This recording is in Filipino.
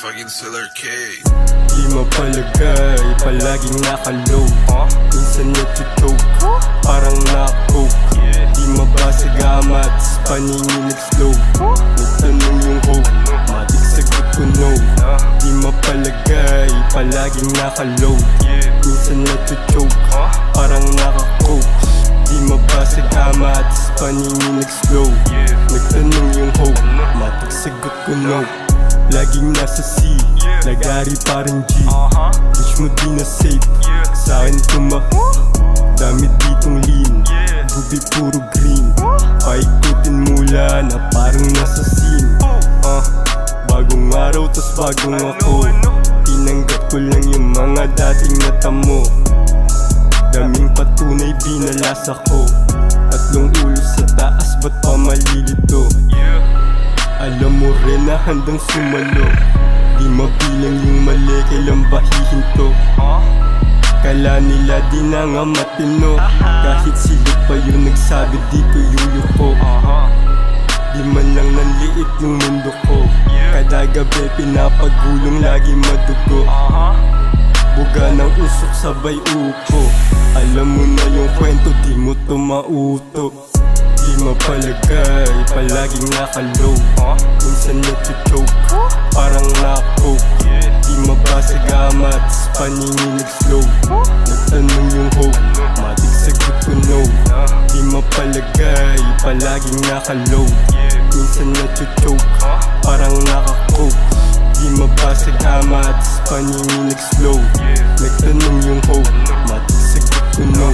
fucking Seller K. Di mapalagay, palaging nakalow. Minsan nag-choke, parang na-coke. Di mabasa gamat, paninginig slow. Nagtanong yung hope, matik sagot ko no. Di mapalagay, palaging nakalow. Minsan nag-choke, parang naka-coke. Di mabasa gamat, paninginig slow. Nagtanong yung hope, matik sagot ko no. Laging nasa C, lagari parang G. Bitch mo di na safe, sa'kin dami ditong lean. Gubi puro green, paikutin mula na parang nasa scene. Bagong araw tas bagong ako. Tinanggap ko lang yung mga dating natamo. Daming patunay binalasa ko. Tatlong ulo sa taas, ba't pa malilito? Alam mo rin na handang sumalo. Di mabilang yung mali, kailang bahihin to. Kala nila di na nga matino. Kahit silip pa yun nagsabi di ko yuyuko. Di man lang nanliit yung mundo ko. Kada gabi pinapagulong lagi madugo. Buga ng usok sabay upo. Alam mo na yung kwento di mo to mauto. Di mapalagay, palaging nakalow. Minsan nag-choke, parang na-coke. Di mabasa gamat, paninginig slow. Nagtanong yung hope, matik sagot ko no. Di mapalagay, palaging nakalow. Minsan nag-choke, parang naka-coke. Di mabasa gamat, paninginig slow. Nagtanong yung hope, matik sagot ko no.